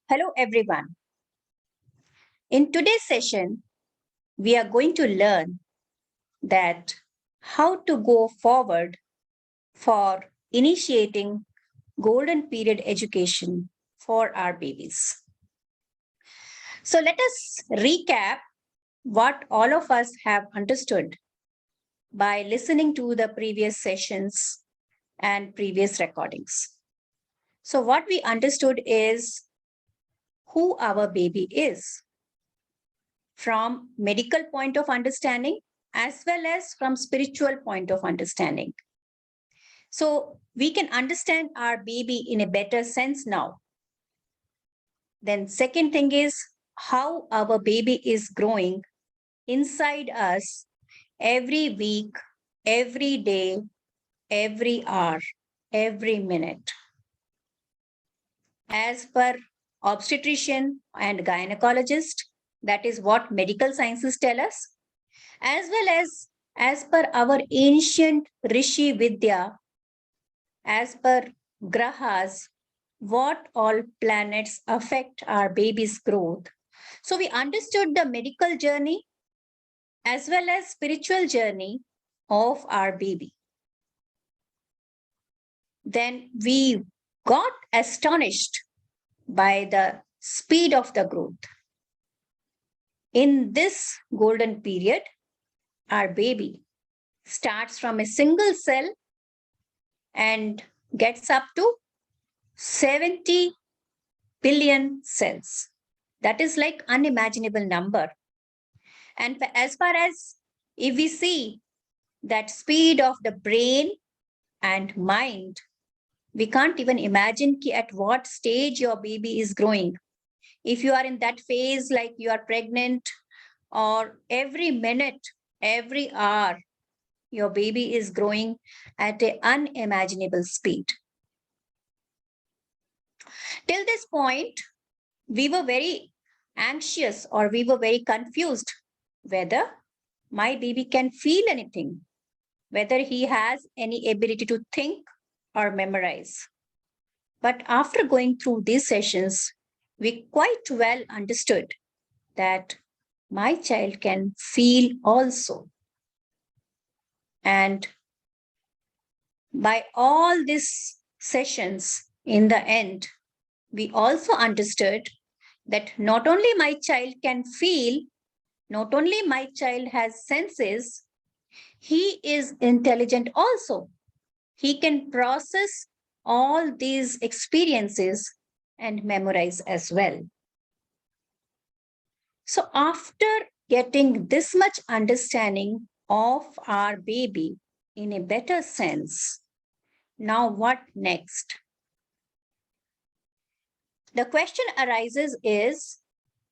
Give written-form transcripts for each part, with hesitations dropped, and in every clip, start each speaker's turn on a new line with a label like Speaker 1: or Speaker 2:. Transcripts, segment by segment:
Speaker 1: Hello, everyone. In today's session, we are going to learn that how to go forward for initiating golden period education for our babies. So let us recap what all of us have understood by listening to the previous sessions and previous recordings. So what we understood is who our baby is from medical point of understanding as well as from spiritual point of understanding. So we can understand our baby in a better sense now. Then second thing is how our baby is growing inside us every week, every day, every hour, every minute. As per obstetrician and gynecologist, that is what medical sciences tell us, as well as per our ancient Rishi Vidya, as per grahas, what all planets affect our baby's growth. So we understood the medical journey as well as spiritual journey of our baby. Then we got astonished by the speed of the growth. In this golden period, our baby starts from a single cell and gets up to 70 billion cells. That is like unimaginable number. And as far as if we see that speed of the brain and mind, we can't even imagine at what stage your baby is growing. If you are in that phase, like you are pregnant, or every minute, every hour, your baby is growing at an unimaginable speed. Till this point, we were very anxious or we were very confused whether my baby can feel anything, whether he has any ability to think or memorize. But after going through these sessions, we quite well understood that my child can feel also. And by all these sessions, in the end, we also understood that not only my child can feel, not only my child has senses, he is intelligent also. He can process all these experiences and memorize as well. So after getting this much understanding of our baby in a better sense, now what next? The question arises is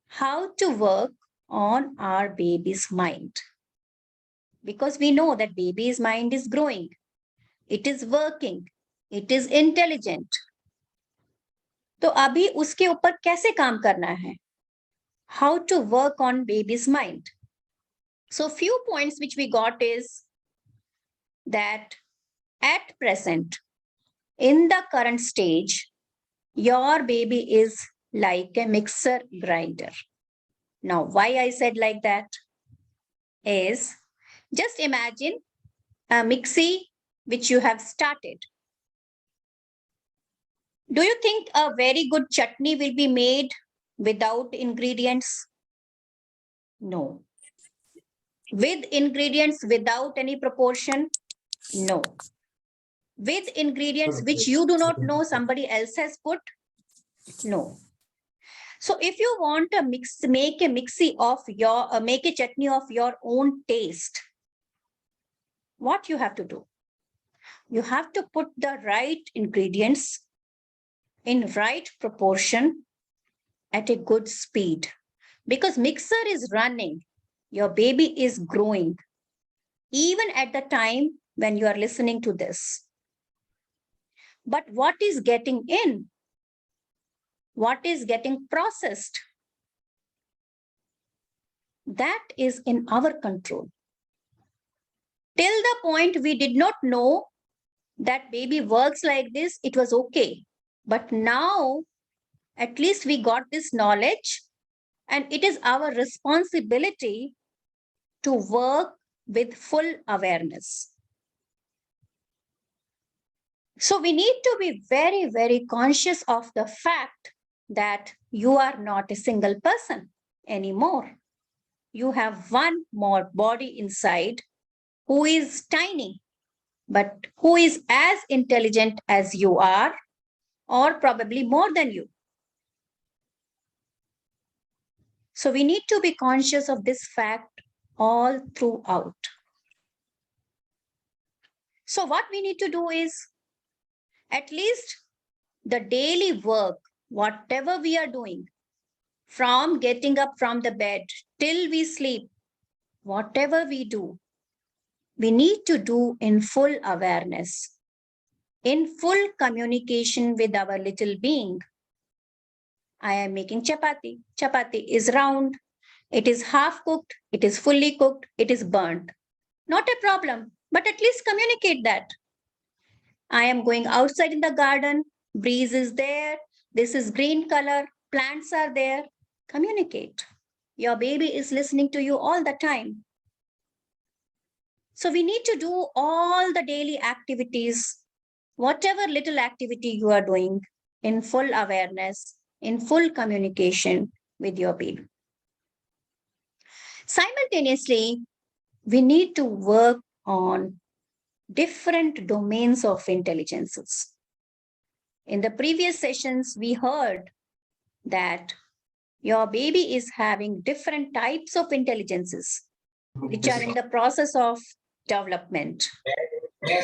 Speaker 1: how to work on our baby's mind. Because we know that baby's mind is growing, it is working, it is intelligent. तो अभी उसके ऊपर कैसे काम करना है? How to work on baby's mind? So few points which we got is that at present, in the current stage, your baby is like a mixer grinder. Now, why I said like that is just imagine a mixie which you have started. Do you think a very good chutney will be made without ingredients? No. With ingredients without any proportion? No. With ingredients which you do not know somebody else has put? No. So if you want to make a mixie of your, make a chutney of your own taste, what you have to do? You have to put the right ingredients in right proportion at a good speed. Because mixer is running, your baby is growing, even at the time when you are listening to this. But what is getting in? What is getting processed? That is in our control. Till the point we did not know that baby works like this, it was okay. But now, At least we got this knowledge, and it is our responsibility to work with full awareness. So we need to be very, very conscious of the fact that you are not a single person anymore. You have one more body inside who is tiny, but who is as intelligent as you are, or probably more than you. So we need to be conscious of this fact all throughout. So what we need to do is, at least the daily work, whatever we are doing, from getting up from the bed till we sleep, whatever we do, we need to do in full awareness, in full communication with our little being. I am making chapati. Chapati is round. It is half cooked. It is fully cooked. It is burnt. Not a problem, but at least communicate that. I am going outside in the garden. Breeze is there. This is green color. Plants are there. Communicate. Your baby is listening to you all the time. So we need to do all the daily activities, whatever little activity you are doing, in full awareness, in full communication with your baby. Simultaneously, we need to work on different domains of intelligences. In the previous sessions, we heard that your baby is having different types of intelligences, which are in the process of development.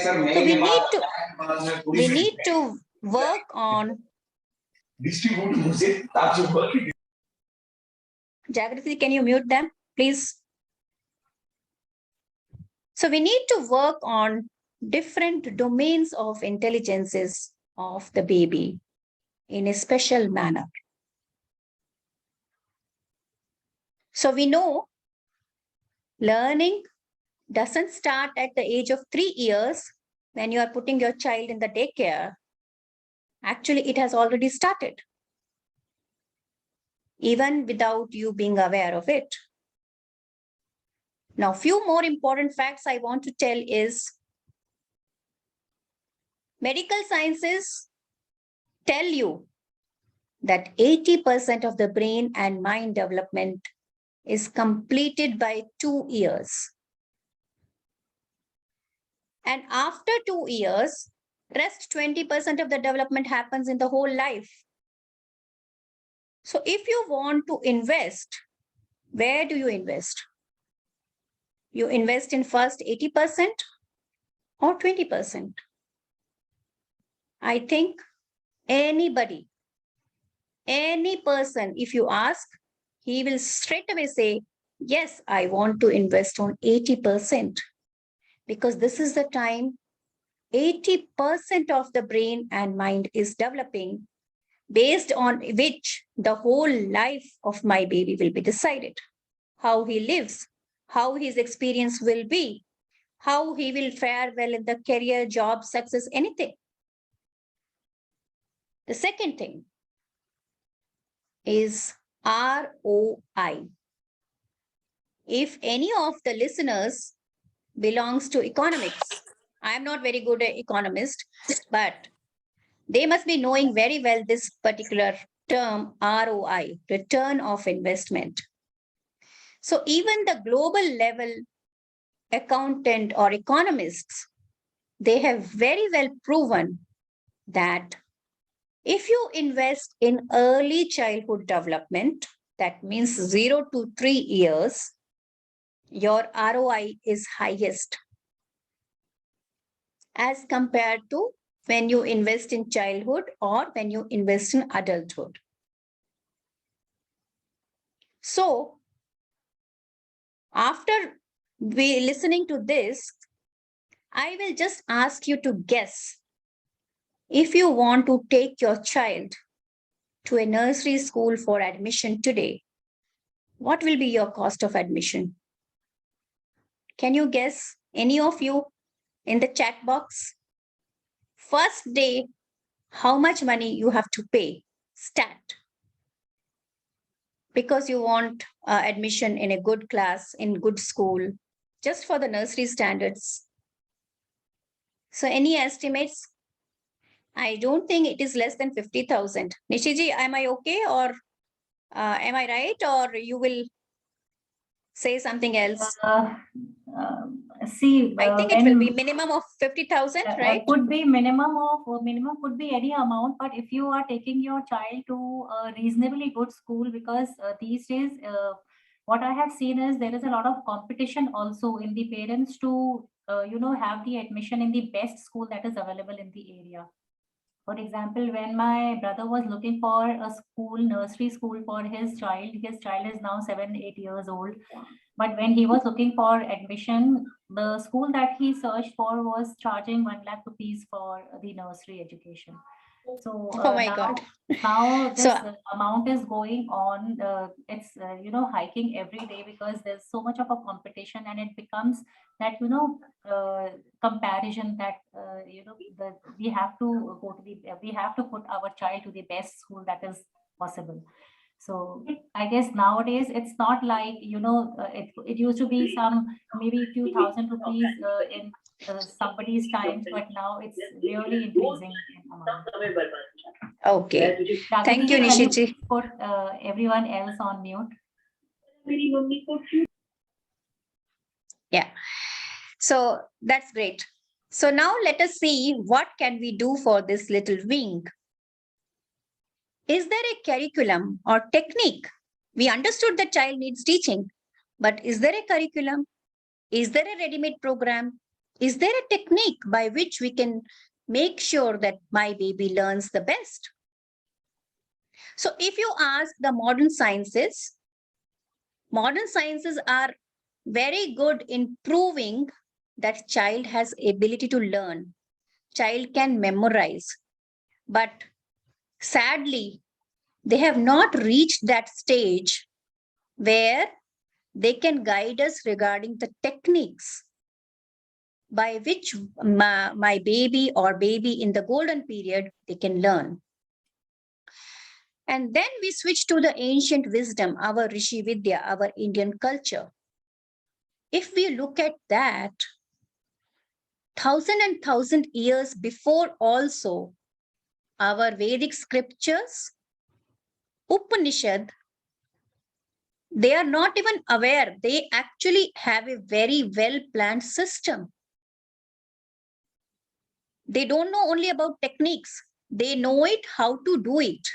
Speaker 1: So we need to work on. Jagrati, can you mute them, please? So we need to work on different domains of intelligences of the baby in a special manner. So we know learning doesn't start at the age of 3 years when you are putting your child in the daycare. Actually, it has already started, even without you being aware of it. Now, few more important facts I want to tell is medical sciences tell you that 80% of the brain and mind development is completed by 2 years. And after 2 years, rest 20% of the development happens in the whole life. So if you want to invest, where do you invest? You invest in first 80% or 20%? I think anybody, any person, if you ask, he will straight away say, yes, I want to invest on 80%, because this is the time 80% of the brain and mind is developing, based on which the whole life of my baby will be decided. How he lives, how his experience will be, how he will fare well in the career, job, success, anything. The second thing is ROI. If any of the listeners belongs to economics, I'm not very good at economist, but they must be knowing very well this particular term, ROI, return of investment. So even the global level accountant or economists, they have very well proven that if you invest in early childhood development, that means 0 to 3 years, your ROI is highest as compared to when you invest in childhood or when you invest in adulthood. So after listening to this, I will just ask you to guess, if you want to take your child to a nursery school for admission today, what will be your cost of admission? Can you guess, any of you, in the chat box? First day, how much money you have to pay? Stat. because you want admission in a good class, in good school, just for the nursery standards. So any estimates? I don't think it is less than 50,000. Nishiji, am I okay, or am I right, or you will say something else?
Speaker 2: See,
Speaker 1: I think it will be minimum of 50,000, right?
Speaker 2: Could be minimum could be any amount, but if you are taking your child to a reasonably good school, because these days what I have seen is there is a lot of competition also in the parents to have the admission in the best school that is available in the area. For example, when my brother was looking for a school, nursery school for his child is now 7, 8 years old. But when he was looking for admission, the school that he searched for was charging 1 lakh rupees for the nursery education. So
Speaker 1: Oh my God.
Speaker 2: now this
Speaker 1: So
Speaker 2: amount is going on. It's hiking every day because there's so much of a competition, and it becomes that comparison that we have to we have to put our child to the best school that is possible. So I guess nowadays it's not like it used to be some maybe few thousand rupees in somebody's times, but now it's really increasing in amount.
Speaker 1: okay. Thank
Speaker 2: Jagriti
Speaker 1: you,
Speaker 2: ji, can you
Speaker 1: Nishiji.
Speaker 2: put everyone else on mute?
Speaker 1: Yeah. So that's great. So now let us see what can we do for this little wing. Is there a curriculum or technique? We understood the child needs teaching, but is there a curriculum? Is there a ready-made program? Is there a technique by which we can make sure that my baby learns the best? So if you ask the modern sciences are very good in proving that child has ability to learn, child can memorize, but sadly, they have not reached that stage where they can guide us regarding the techniques by which my baby or baby in the golden period, they can learn. And then we switch to the ancient wisdom, our Rishi Vidya, our Indian culture. If we look at that, 1,000 years before also, our Vedic scriptures, Upanishad, they are not even aware. They actually have a very well-planned system. They don't know only about techniques. They know it, how to do it.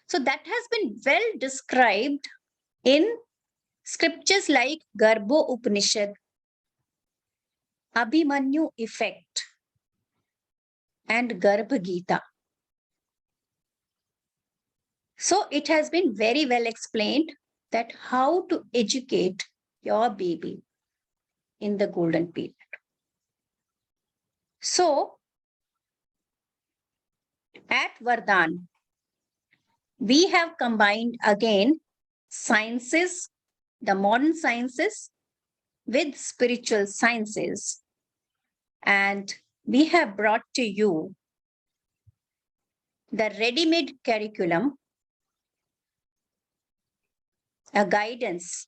Speaker 1: So that has been well described in scriptures like Garbho Upanishad, Abhimanyu effect, and Garbha Gita. So it has been very well explained that how to educate your baby in the golden period. So at Vardaan, we have combined again sciences, the modern sciences with spiritual sciences. And we have brought to you the ready-made curriculum, a guidance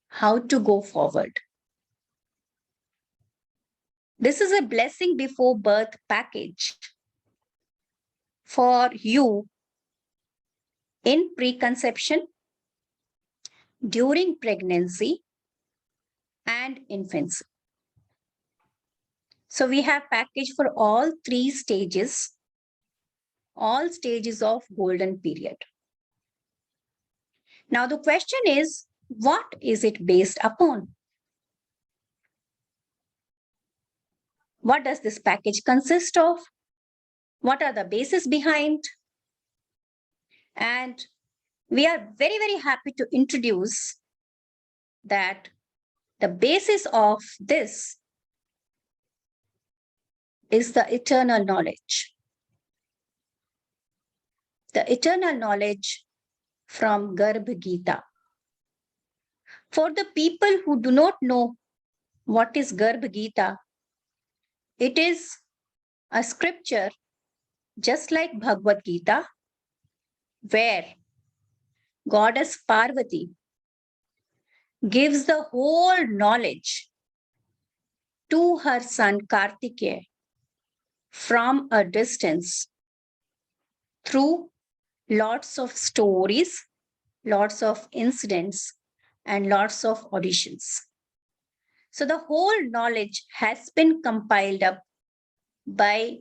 Speaker 1: how to go forward. This is a blessing before birth package for you in preconception, during pregnancy, and infancy. So we have package for all stages of golden period. Now the question is, what is it based upon? What does this package consist of? What are the bases behind? And we are very, very happy to introduce that the basis of this is the eternal knowledge. The eternal knowledge from Garbha Gita. For the people who do not know what is Garbha Gita, it is a scripture just like Bhagavad Gita, where goddess Parvati, gives the whole knowledge to her son Kartikeya from a distance through lots of stories, lots of incidents, and lots of auditions. So the whole knowledge has been compiled up by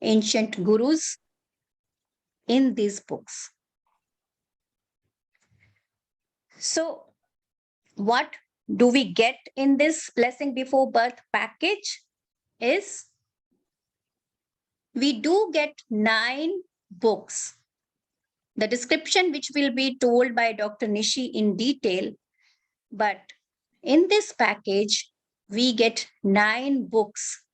Speaker 1: ancient gurus in these books. So, what do we get in this blessing before birth package? Is we do get 9 books. The description, which will be told by Dr. Nishi in detail, but in this package, we get 9 books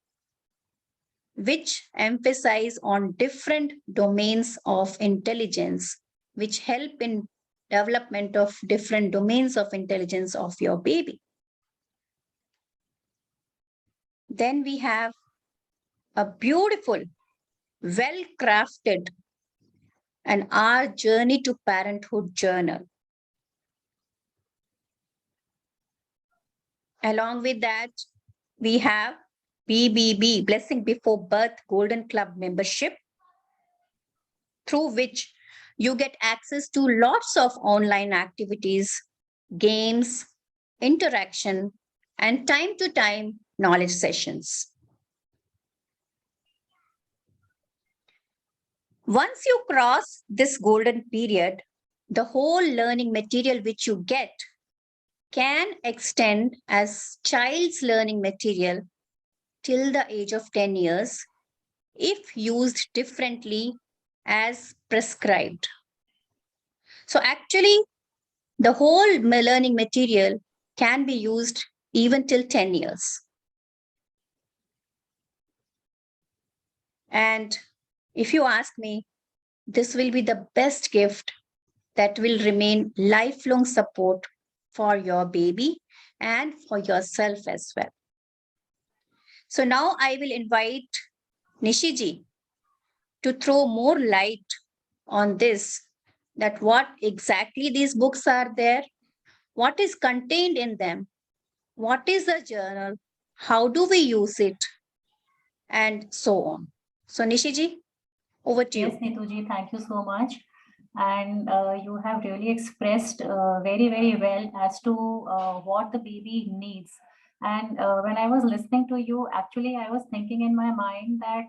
Speaker 1: which emphasize on different domains of intelligence, which help in development of different domains of intelligence of your baby. Then we have a beautiful, well-crafted and Our Journey to Parenthood journal. Along with that, we have BBB, Blessing Before Birth Golden Club membership, through which you get access to lots of online activities, games, interaction, and time to time knowledge sessions. Once you cross this golden period, the whole learning material which you get can extend as child's learning material till the age of 10 years if used differently as prescribed. So actually, the whole learning material can be used even till 10 years. And if you ask me, this will be the best gift that will remain lifelong support for your baby and for yourself as well. So now I will invite Nishiji to throw more light on this, that what exactly these books are there, what is contained in them, what is the journal, how do we use it, and so on. So Nishiji, over to
Speaker 2: Yes,
Speaker 1: you.
Speaker 2: Neetuji, thank you so much. And you have really expressed very, very well as to what the baby needs. And when I was listening to you, actually, I was thinking in my mind that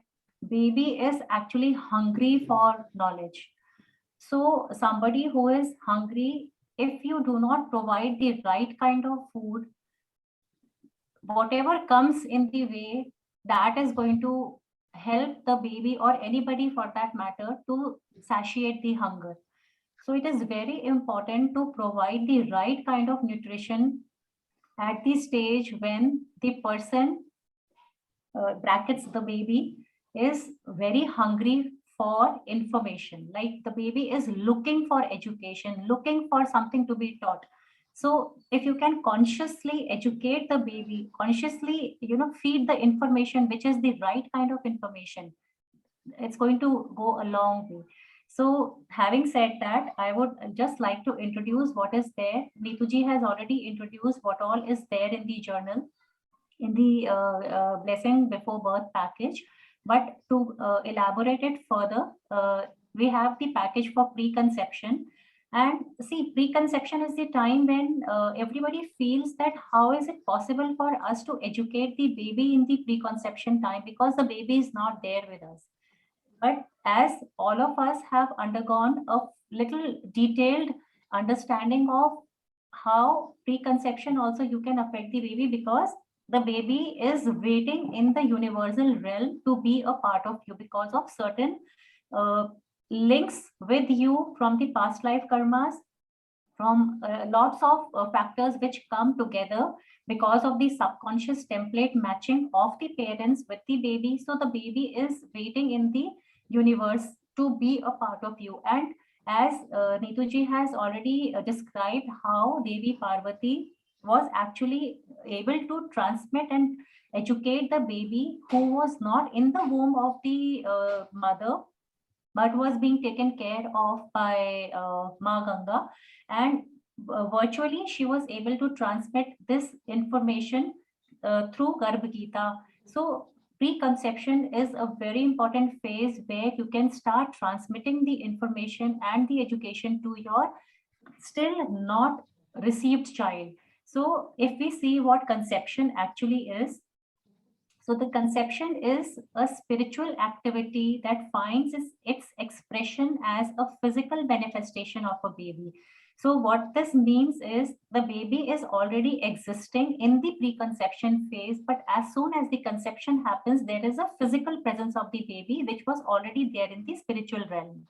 Speaker 2: baby is actually hungry for knowledge. So somebody who is hungry, if you do not provide the right kind of food, whatever comes in the way, that is going to help the baby or anybody for that matter to satiate the hunger. So it is very important to provide the right kind of nutrition at the stage when the person, brackets the baby, is very hungry for information. Like the baby is looking for education, looking for something to be taught. So if you can consciously educate the baby, consciously, feed the information, which is the right kind of information, it's going to go a long way. So having said that, I would just like to introduce what is there. Neetuji has already introduced what all is there in the journal, in the blessing before birth package. But to elaborate it further, we have the package for preconception. And see, preconception is the time when everybody feels that how is it possible for us to educate the baby in the preconception time, because the baby is not there with us. But as all of us have undergone a little detailed understanding of how preconception also you can affect the baby, because the baby is waiting in the universal realm to be a part of you because of certain uh, links with you from the past life karmas, from lots of factors which come together because of the subconscious template matching of the parents with the baby. So the baby is waiting in the universe to be a part of you. And as Neetuji has already described how Devi Parvati was actually able to transmit and educate the baby who was not in the womb of the mother, but was being taken care of by Ma Ganga, and virtually she was able to transmit this information through Garbh Gita. So preconception is a very important phase where you can start transmitting the information and the education to your still not received child. So if we see what conception actually is, so the conception is a spiritual activity that finds its expression as a physical manifestation of a baby. So what this means is the baby is already existing in the preconception phase, but as soon as the conception happens, there is a physical presence of the baby which was already there in the spiritual realm.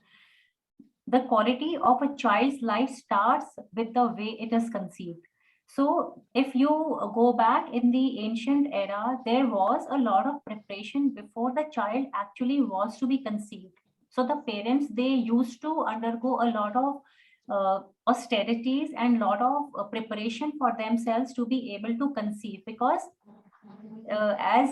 Speaker 2: The quality of a child's life starts with the way it is conceived. So, if you go back in the ancient era, there was a lot of preparation before the child actually was to be conceived. So, the parents they used to undergo a lot of austerities and lot of preparation for themselves to be able to conceive, because as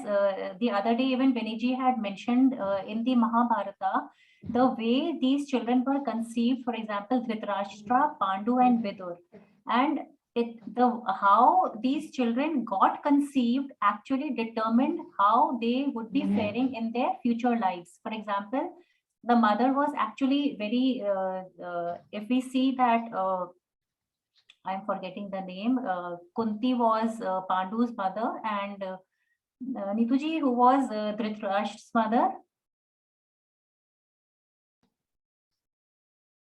Speaker 2: the other day even Beniji had mentioned in the Mahabharata, the way these children were conceived, for example, Dhritarashtra, Pandu, and Vidur, and how these children got conceived actually determined how they would be faring in their future lives. For example, the mother was actually very, if we see that, I'm forgetting the name, Kunti was Pandu's mother, and Nituji, who was Dhritarashtra's mother.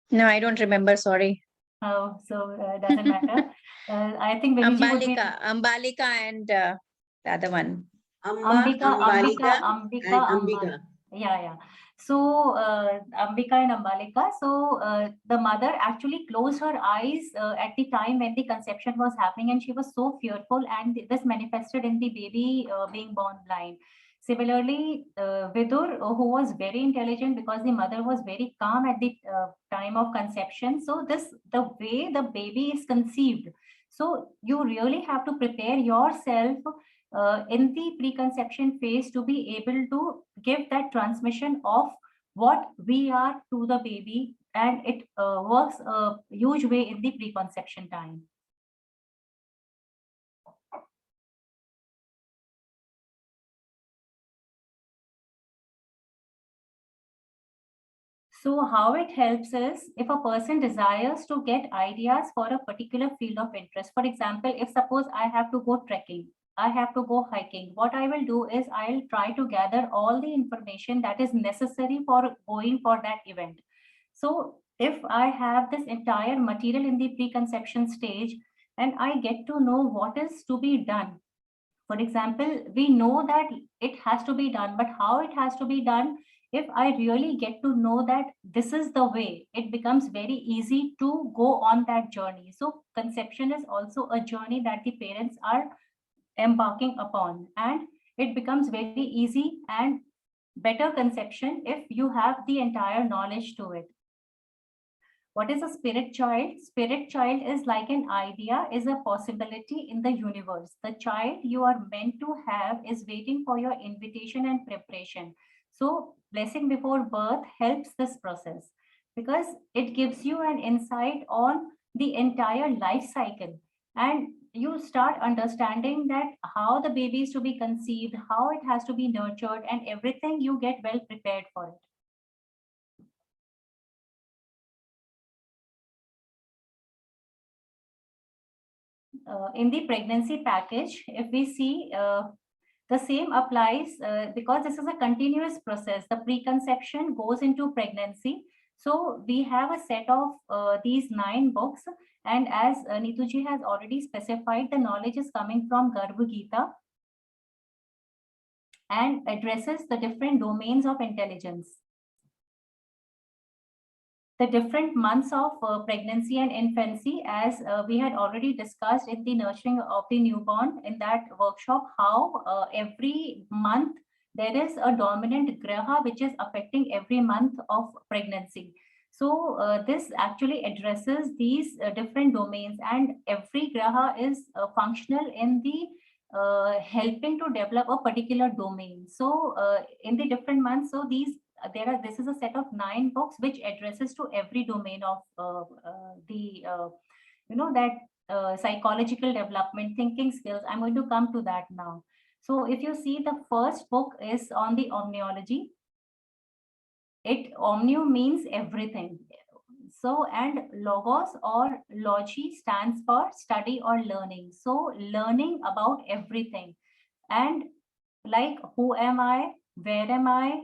Speaker 1: No, I don't remember. Sorry.
Speaker 2: Oh, so doesn't matter. I think Beniji would be
Speaker 1: Ambalika and the other one.
Speaker 2: Ambika. Yeah. So Ambika and Ambalika. So the mother actually closed her eyes at the time when the conception was happening, and she was so fearful, and this manifested in the baby being born blind. Similarly, Vidur, who was very intelligent because the mother was very calm at the time of conception. So the way the baby is conceived. So you really have to prepare yourself in the preconception phase to be able to give that transmission of what we are to the baby, and it works a huge way in the preconception time. So how it helps is if a person desires to get ideas for a particular field of interest. For example, if suppose I have to go trekking, I have to go hiking, what I will do is I'll try to gather all the information that is necessary for going for that event. So if I have this entire material in the preconception stage and I get to know what is to be done. For example, we know that it has to be done, but how it has to be done, if I really get to know that this is the way, it becomes very easy to go on that journey. So conception is also a journey that the parents are embarking upon, and it becomes very easy and better conception if you have the entire knowledge to it. What is a spirit child? Spirit child is like an idea, is a possibility in the universe. The child you are meant to have is waiting for your invitation and preparation. So, blessing before birth helps this process because it gives you an insight on the entire life cycle, and you start understanding that how the baby is to be conceived, how it has to be nurtured, and everything you get well prepared for it. In the pregnancy package, if we see the same applies because this is a continuous process. The preconception goes into pregnancy. So we have a set of these 9 books. And as Nituji has already specified, the knowledge is coming from Garbh Gita and addresses the different domains of intelligence. The different months of pregnancy and infancy, as we had already discussed in the nurturing of the newborn in that workshop, how every month there is a dominant graha which is affecting every month of pregnancy. So this actually addresses these different domains, and every graha is functional in the helping to develop a particular domain. So in the different months, so these this is a set of 9 books which addresses to every domain of the that psychological development, thinking skills. I'm going to come to that now. So if you see, the first book is on the Omniology. Omnio means everything. So, and logos or logi stands for study or learning. So learning about everything. And like, who am I? Where am I?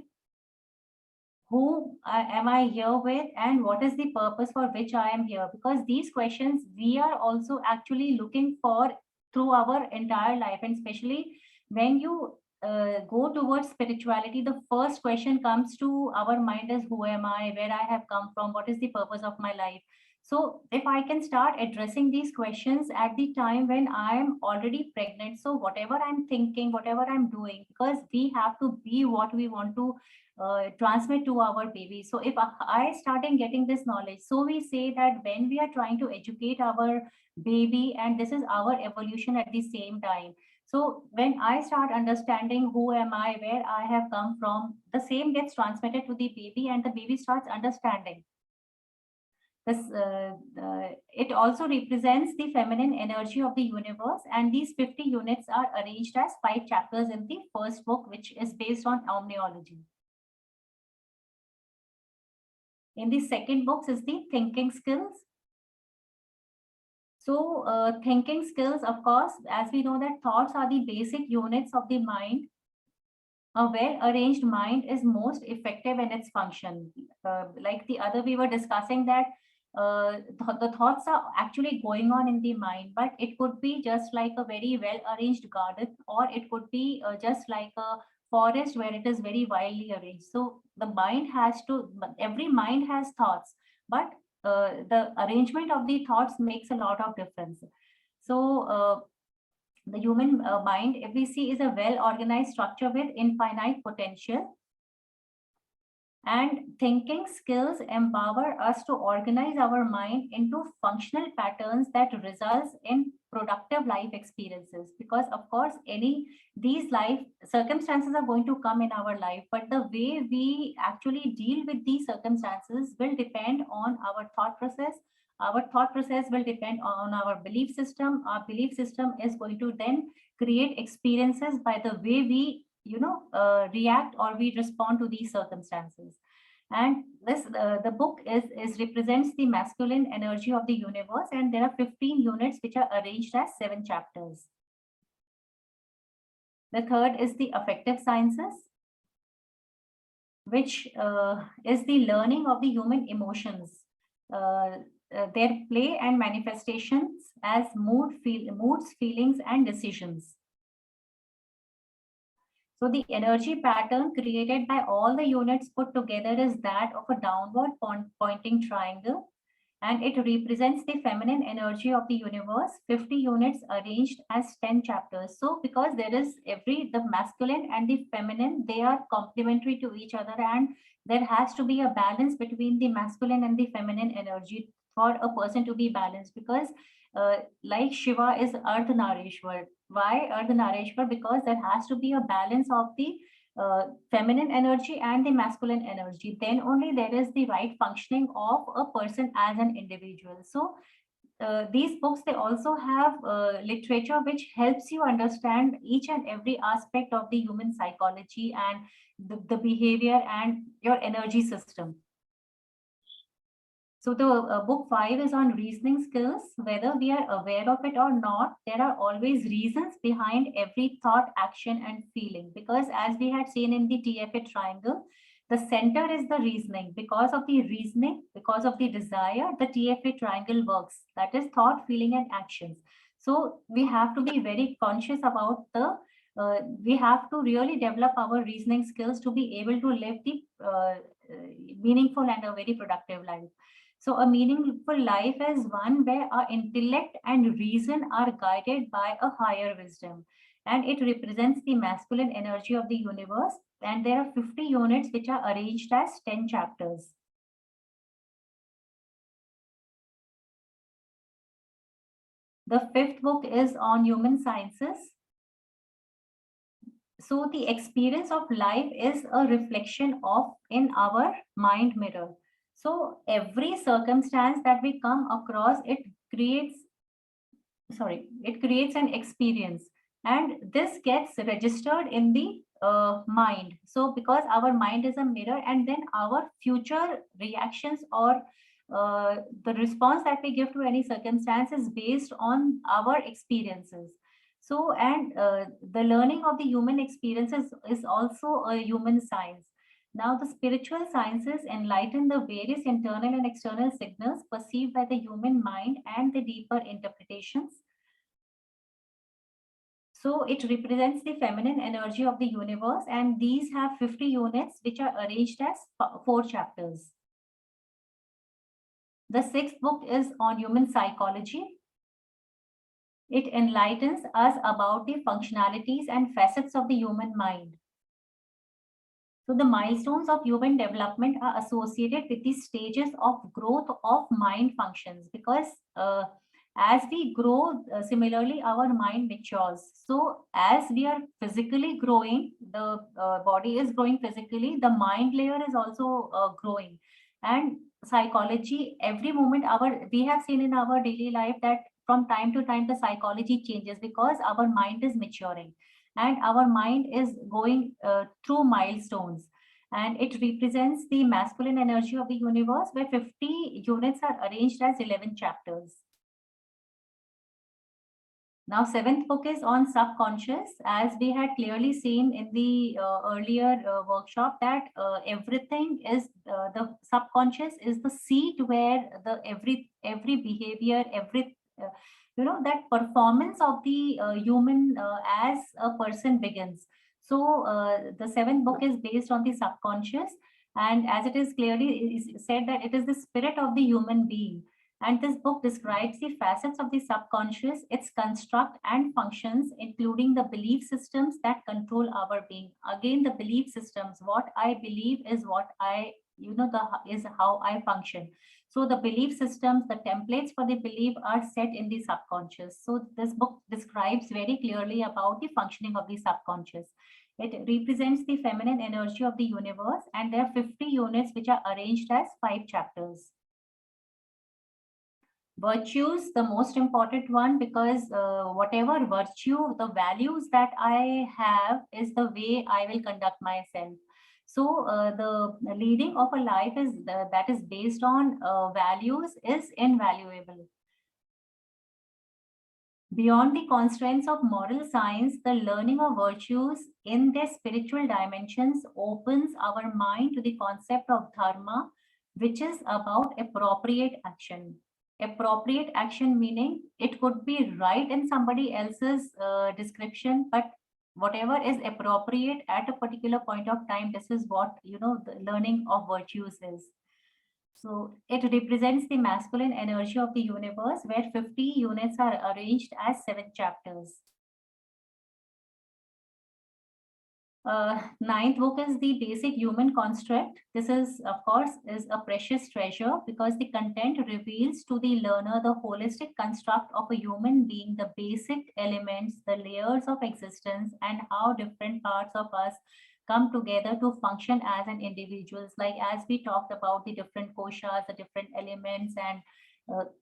Speaker 2: Who am I here with, and what is the purpose for which I am here? Because these questions we are also actually looking for through our entire life, and especially when you go towards spirituality, the first question comes to our mind is, who am I, where I have come from, what is the purpose of my life? So if I can start addressing these questions at the time when I am already pregnant, so whatever I'm thinking, whatever I'm doing, because we have to be what we want to transmit to our baby. So if I starting getting this knowledge, so we say that when we are trying to educate our baby, and this is our evolution at the same time. So when I start understanding who am I, where I have come from, the same gets transmitted to the baby, and the baby starts understanding. It also represents the feminine energy of the universe, and these 50 units are arranged as 5 chapters in the first book, which is based on Omniology. In the second book is the thinking skills. So thinking skills, of course, as we know that thoughts are the basic units of the mind. A well-arranged mind is most effective in its function. Like the other, we were discussing that the thoughts are actually going on in the mind, but it could be just like a very well-arranged garden, or it could be just like a forest where it is very wildly arranged. So the mind has to, every mind has thoughts, but the arrangement of the thoughts makes a lot of difference. So the human mind, if we see, is a well-organized structure with infinite potential. And thinking skills empower us to organize our mind into functional patterns that results in productive life experiences. Because of course, these life circumstances are going to come in our life, but the way we actually deal with these circumstances will depend on our thought process. Our thought process will depend on our belief system. Our belief system is going to then create experiences by the way we react or we respond to these circumstances. And this the book is represents the masculine energy of the universe, and there are 15 units which are arranged as 7 chapters. The third is the affective sciences, which is the learning of the human emotions, their play and manifestations as moods, feelings, and decisions. So the energy pattern created by all the units put together is that of a downward pointing triangle, and it represents the feminine energy of the universe, 50 units arranged as 10 chapters. So because there is the masculine and the feminine, they are complementary to each other, and there has to be a balance between the masculine and the feminine energy for a person to be balanced. Because like Shiva is Ardhanarishwar. Why Ardhanarishwar? Because there has to be a balance of the feminine energy and the masculine energy. Then only there is the right functioning of a person as an individual. So these books, they also have literature which helps you understand each and every aspect of the human psychology and the behavior and your energy system. So the book 5 is on reasoning skills. Whether we are aware of it or not, there are always reasons behind every thought, action, and feeling. Because as we had seen in the TFA triangle, the center is the reasoning. Because of the reasoning, because of the desire, the TFA triangle works. That is thought, feeling, and actions. So we have to be very conscious about we have to really develop our reasoning skills to be able to live the meaningful and a very productive life. So a meaningful life is one where our intellect and reason are guided by a higher wisdom. And it represents the masculine energy of the universe. And there are 50 units which are arranged as 10 chapters. The 5th book is on human sciences. So the experience of life is a reflection of in our mind mirror. So every circumstance that we come across, it creates an experience, and this gets registered in the mind. So because our mind is a mirror, and then our future reactions or the response that we give to any circumstance is based on our experiences. So, and the learning of the human experiences is also a human science. Now, the spiritual sciences enlighten the various internal and external signals perceived by the human mind and the deeper interpretations. So it represents the feminine energy of the universe, and these have 50 units which are arranged as 4 chapters. The 6th book is on human psychology. It enlightens us about the functionalities and facets of the human mind. So the milestones of human development are associated with the stages of growth of mind functions, because as we grow, similarly our mind matures. So as we are physically growing, the body is growing physically, the mind layer is also growing. And psychology, every moment we have seen in our daily life that from time to time the psychology changes because our mind is maturing and our mind is going through milestones, and it represents the masculine energy of the universe, where 50 units are arranged as 11 chapters. Now, 7th book is on subconscious. As we had clearly seen in the earlier workshop, that everything is the subconscious is the seat where the every behavior, every that performance of the human as a person begins. So the 7th book is based on the subconscious, and as it is clearly said that it is the spirit of the human being. And this book describes the facets of the subconscious, its construct and functions, including the belief systems that control our being. Again, the belief systems, what I believe is what I, is how I function. So the belief systems, the templates for the belief are set in the subconscious. So this book describes very clearly about the functioning of the subconscious. It represents the feminine energy of the universe, and there are 50 units which are arranged as 5 chapters. Virtues, the most important one, because whatever virtue, the values that I have is the way I will conduct myself. So the leading of a life that is based on values is invaluable. Beyond the constraints of moral science, the learning of virtues in their spiritual dimensions opens our mind to the concept of dharma, which is about appropriate action. Appropriate action meaning it could be right in somebody else's description, but whatever is appropriate at a particular point of time, this is what the learning of virtues is. So it represents the masculine energy of the universe, where 50 units are arranged as 7 chapters. 9th book is the basic human construct. This is, of course, is a precious treasure because the content reveals to the learner the holistic construct of a human being, the basic elements, the layers of existence, and how different parts of us come together to function as an individuals. Like as we talked about the different koshas, the different elements, and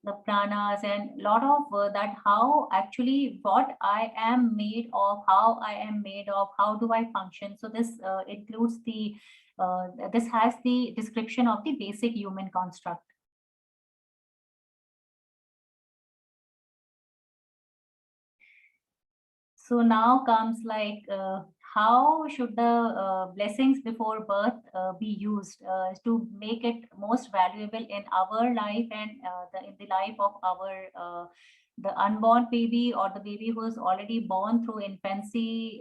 Speaker 2: the pranas, and a lot of that how actually what I am made of, how I am made of, how do I function. So this includes this has the description of the basic human construct. So now comes like how should the blessings before birth be used to make it most valuable in our life and in the life of our the unborn baby or the baby who is already born through infancy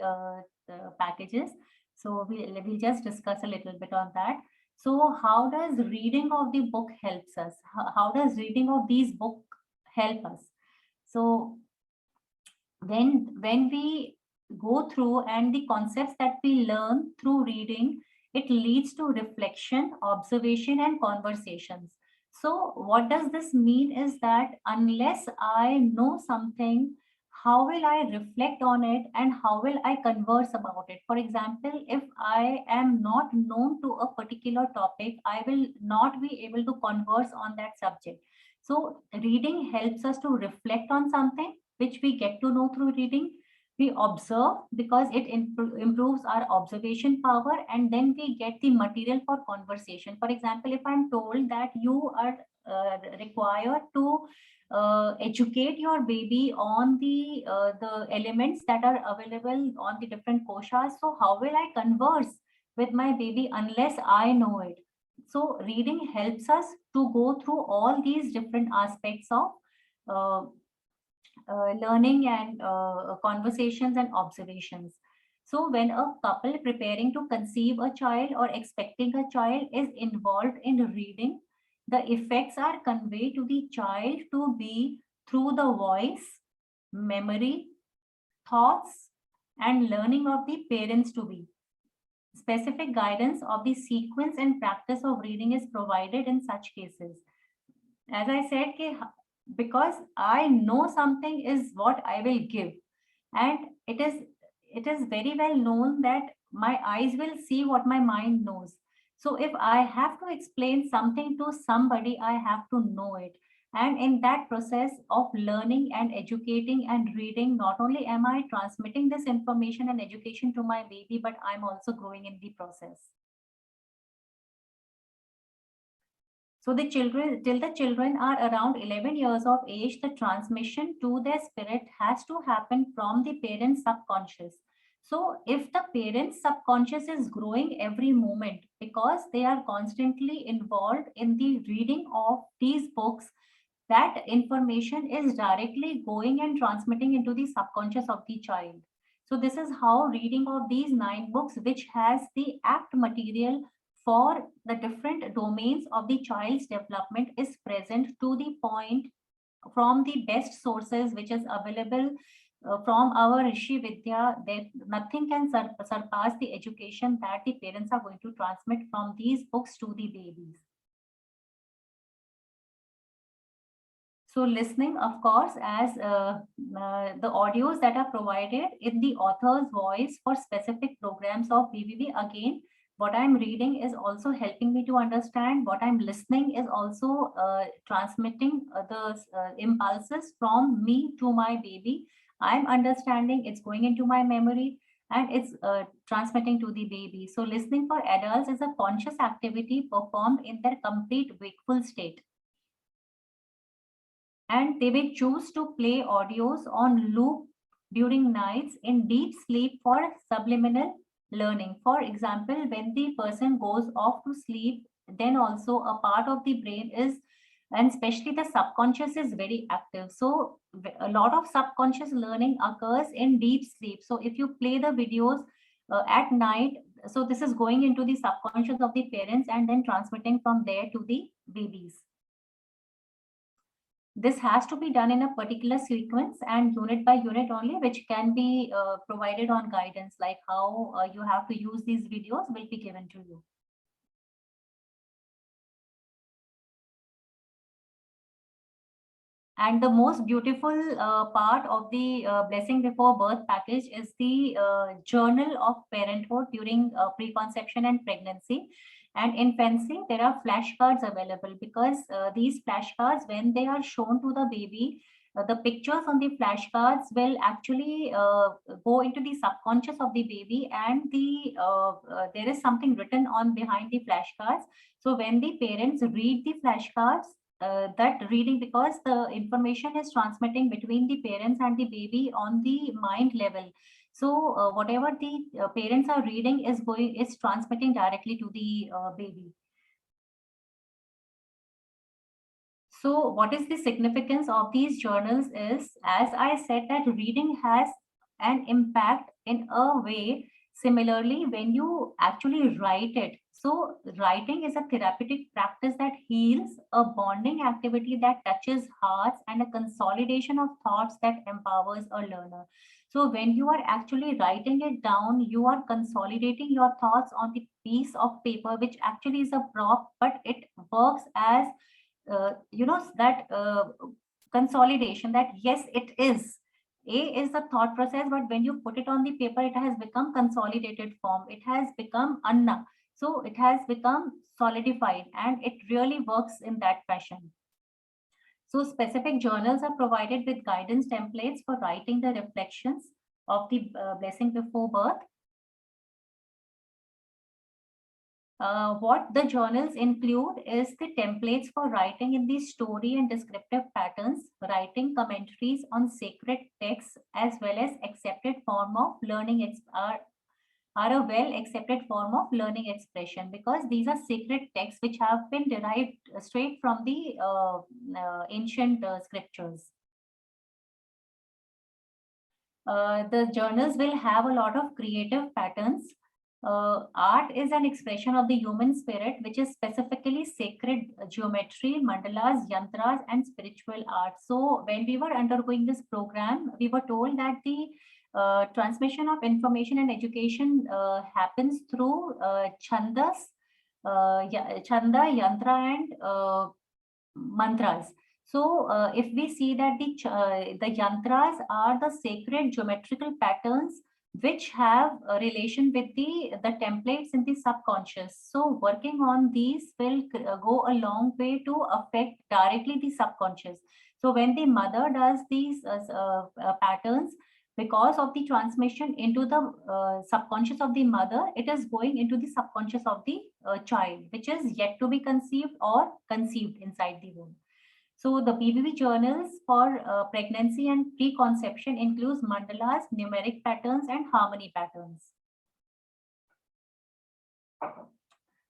Speaker 2: packages. So we'll just discuss a little bit on that. So how does reading of the book helps us? How does reading of these book help us? So when we go through and the concepts that we learn through reading, it leads to reflection, observation, and conversations. So what does this mean is that unless I know something, how will I reflect on it and how will I converse about it? For example, if I am not known to a particular topic, I will not be able to converse on that subject. So reading helps us to reflect on something which we get to know through reading. We observe because it improves our observation power, and then we get the material for conversation. For example, if I'm told that you are required to educate your baby on the elements that are available on the different koshas, so how will I converse with my baby unless I know it? So reading helps us to go through all these different aspects of uh, learning and conversations and observations. So when a couple preparing to conceive a child or expecting a child is involved in reading, the effects are conveyed to the child to be through the voice, memory, thoughts, and learning of the parents to be. Specific guidance of the sequence and practice of reading is provided in such cases. As I said, because I know something is what I will give, and it is very well known that my eyes will see what my mind knows. So if I have to explain something to somebody, I have to know it. And in that process of learning and educating and reading, not only am I transmitting this information and education to my baby, but I'm also growing in the process. So the children, till the children are around 11 years of age, the transmission to their spirit has to happen from the parent's subconscious. So if the parent's subconscious is growing every moment because they are constantly involved in the reading of these books, that information is directly going and transmitting into the subconscious of the child. So this is how reading of these 9 books, which has the act material for the different domains of the child's development, is present to the point from the best sources which is available from our Rishi Vidya. That nothing can surpass the education that the parents are going to transmit from these books to the babies. So listening, of course, as the audios that are provided in the author's voice for specific programs of BBB. Again, what I'm reading is also helping me to understand. What I'm listening is also transmitting the impulses from me to my baby. I'm understanding, it's going into my memory, and it's transmitting to the baby. So listening for adults is a conscious activity performed in their complete wakeful state, and they may choose to play audios on loop during nights in deep sleep for subliminal learning. For example, when the person goes off to sleep, then also a part of the brain is, and especially the subconscious, is very active. So a lot of subconscious learning occurs in deep sleep. So if you play the videos at night, so this is going into the subconscious of the parents and then transmitting from there to the babies. This has to be done in a particular sequence and unit by unit only, which can be provided on guidance, like how you have to use these videos will be given to you. And the most beautiful part of the Blessing Before Birth package is the journal of parenthood during preconception and pregnancy. And infancy, there are flashcards available, because these flashcards, when they are shown to the baby, the pictures on the flashcards will actually go into the subconscious of the baby, and there is something written on behind the flashcards. So when the parents read the flashcards, that reading, because the information is transmitting between the parents and the baby on the mind level, so whatever the parents are reading is transmitting directly to the baby. So what is the significance of these journals is, as I said, that reading has an impact in a way. Similarly, when you actually write it, so writing is a therapeutic practice that heals, a bonding activity that touches hearts, and a consolidation of thoughts that empowers a learner. So when you are actually writing it down, you are consolidating your thoughts on the piece of paper, which actually is a prop, but it works as that consolidation, that yes, it is, A is the thought process, but when you put it on the paper, it has become consolidated form. It has become Anna. So it has become solidified, and it really works in that fashion. So specific journals are provided with guidance templates for writing the reflections of the blessing before birth. What the journals include is the templates for writing in the story and descriptive patterns, writing commentaries on sacred texts, as well as accepted form of learning are a well accepted form of learning expression, because these are sacred texts which have been derived straight from the ancient scriptures. The journals will have a lot of creative patterns. Art is an expression of the human spirit, which is specifically sacred geometry, mandalas, yantras, and spiritual art. So when we were undergoing this program, we were told that the transmission of information and education happens through chandas, chanda, yantra, and mantras. So if we see that the yantras are the sacred geometrical patterns which have a relation with the templates in the subconscious. So working on these will go a long way to affect directly the subconscious. So when the mother does these patterns, because of the transmission into the subconscious of the mother, it is going into the subconscious of the child, which is yet to be conceived or conceived inside the womb. So the PBB journals for pregnancy and preconception includes mandalas, numeric patterns, and harmony patterns.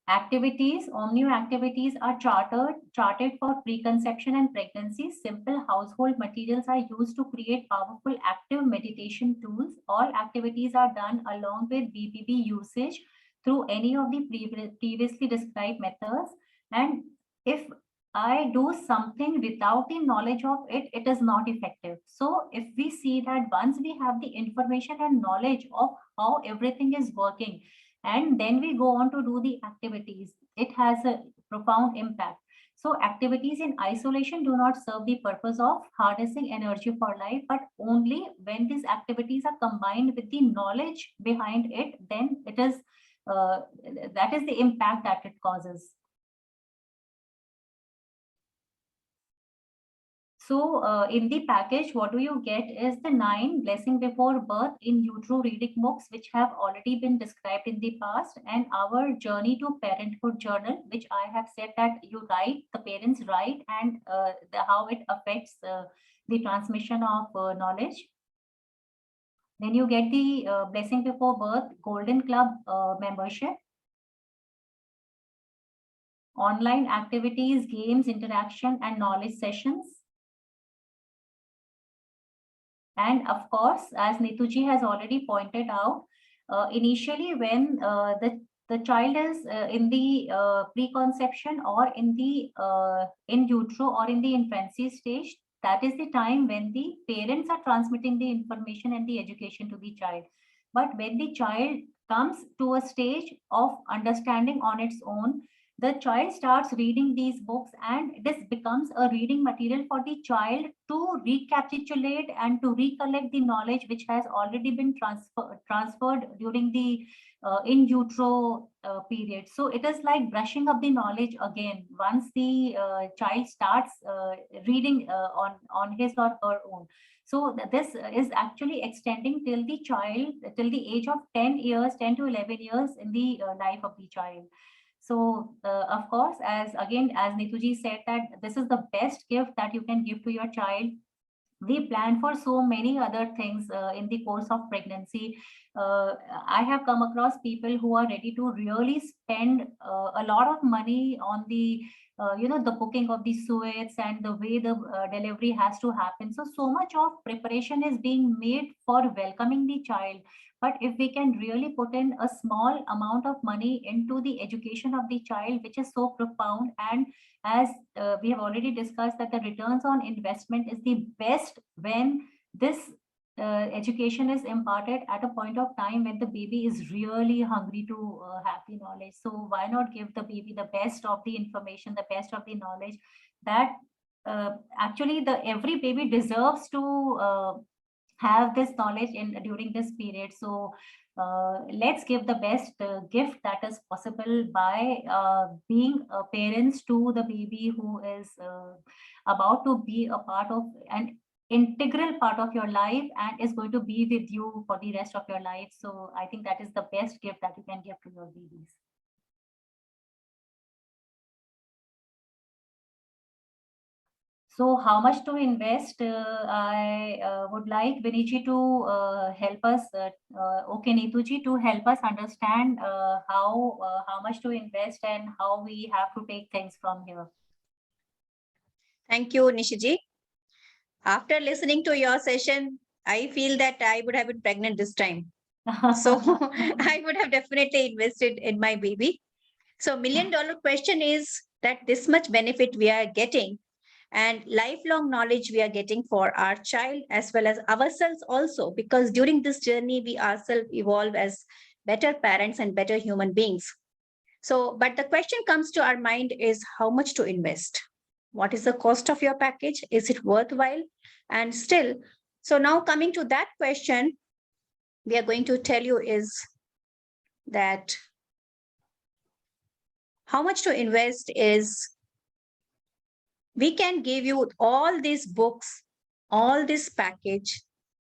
Speaker 2: Activities, Omnio activities are charted for preconception and pregnancy. Simple household materials are used to create powerful active meditation tools. All activities are done along with BBB usage through any of the previously described methods. And if I do something without the knowledge of it, it is not effective. So if we see that once we have the information and knowledge of how everything is working, and then we go on to do the activities, it has a profound impact. So activities in isolation do not serve the purpose of harnessing energy for life, but only when these activities are combined with the knowledge behind it, then it is that is the impact that it causes. So in the package, what do you get is the 9 blessing before birth in utero reading books, which have already been described in the past, and our journey to parenthood journal, which I have said that you write, the parents write, and how it affects the transmission of knowledge. Then you get the blessing before birth golden club membership, online activities, games, interaction, and knowledge sessions. And of course, as Nituji has already pointed out, initially when the child is in the preconception or in the in utero or in the infancy stage, that is the time when the parents are transmitting the information and the education to the child. But when the child comes to a stage of understanding on its own, the child starts reading these books, and this becomes a reading material for the child to recapitulate and to recollect the knowledge which has already been transferred during the in utero period. So it is like brushing up the knowledge again once the child starts reading on his or her own. So this is actually extending till the child, till the age of 10 years, 10 to 11 years in the life of the child. So of course, as Nituji said, that this is the best gift that you can give to your child. We plan for so many other things in the course of pregnancy. I have come across people who are ready to really spend a lot of money on the the booking of the suites and the way the delivery has to happen. So much of preparation is being made for welcoming the child. But if we can really put in a small amount of money into the education of the child, which is so profound, and as we have already discussed, that the returns on investment is the best when this education is imparted at a point of time when the baby is really hungry to have the knowledge. So why not give the baby the best of the information, the best of the knowledge that actually the every baby deserves to have this knowledge in during this period. So let's give the best gift that is possible by being parents to the baby who is about to be a part of an integral part of your life and is going to be with you for the rest of your life. So I think that is the best gift that you can give to your babies. So how much to invest? I would like Viniji to help us, okay, Neetuji, to help us understand how much to invest and how we have to take things from here.
Speaker 1: Thank you, Nishiji. After listening to your session, I feel that I would have been pregnant this time. So I would have definitely invested in my baby. So $1 million question is that this much benefit we are getting and lifelong knowledge we are getting for our child as well as ourselves also, because during this journey we ourselves evolve as better parents and better human beings. So, but the question comes to our mind is how much to invest? What is the cost of your package? Is it worthwhile? And still, so now coming to that question, we are going to tell you is that how much to invest is we can give you all these books, all this package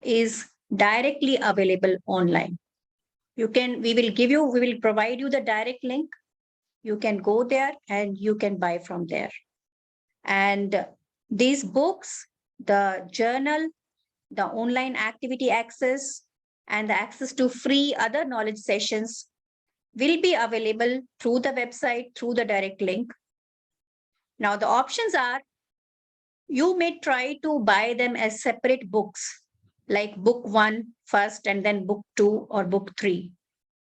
Speaker 1: is directly available online. We will provide you the direct link. You can go there and you can buy from there. And these books, the journal, the online activity access, and the access to free other knowledge sessions will be available through the website, through the direct link. Now, the options are you may try to buy them as separate books, like book 1 first and then book 2 or book 3.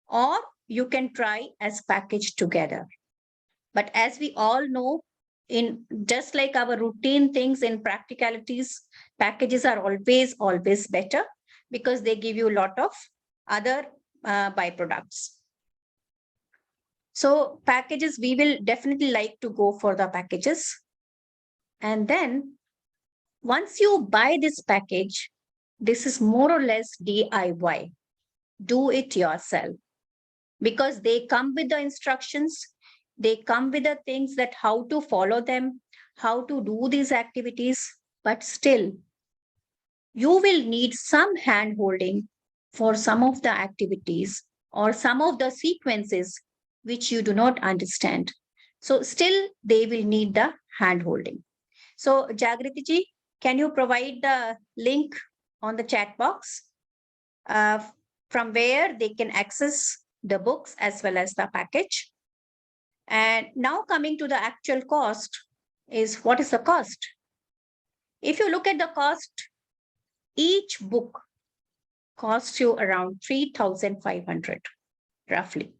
Speaker 1: Or you can try as packaged together. But as we all know, in just like our routine things in practicalities, packages are always better because they give you a lot of other byproducts. So packages, we will definitely like to go for the packages. And then once you buy this package, this is more or less DIY. Do it yourself because they come with the instructions. They come with the things that how to follow them, how to do these activities, but still you will need some hand holding for some of the activities or some of the sequences which you do not understand. So still they will need the hand holding. So Jagriti ji, can you provide the link on the chat box from where they can access the books as well as the package? And now coming to the actual cost is what is the cost? If you look at the cost, each book costs you around 3,500 roughly.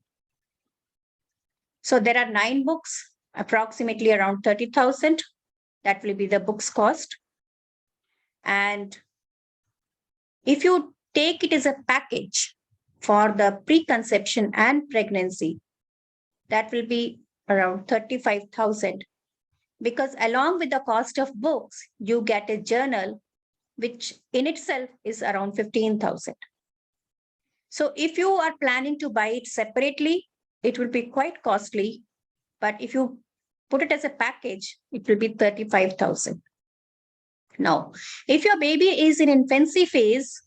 Speaker 1: So there are 9 books, approximately around 30,000. That will be the book's cost. And if you take it as a package for the preconception and pregnancy, that will be around 35,000. Because along with the cost of books, you get a journal, which in itself is around 15,000. So if you are planning to buy it separately, it will be quite costly. But if you put it as a package, it will be 35,000. Now, if your baby is in infancy phase,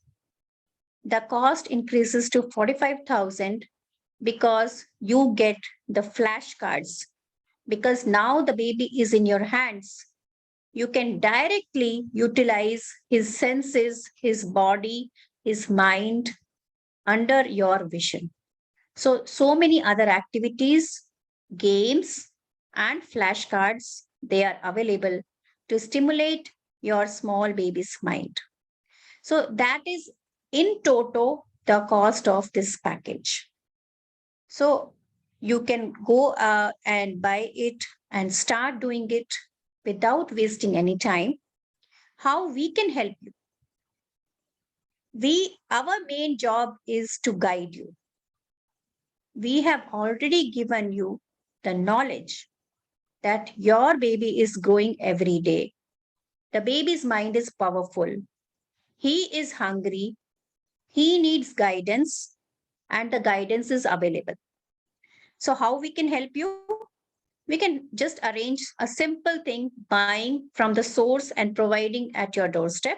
Speaker 1: the cost increases to 45,000 because you get the flashcards. Because now the baby is in your hands, you can directly utilize his senses, his body, his mind under your vision. So many other activities, games, and flashcards, they are available to stimulate your small baby's mind. So that is in toto the cost of this package. So you can go and buy it and start doing it without wasting any time. How we can help you? Our main job is to guide you. We have already given you the knowledge that your baby is growing every day. The baby's mind is powerful. He is hungry, he needs guidance, and the guidance is available. So, how we can help you? We can just arrange a simple thing, buying from the source and providing at your doorstep.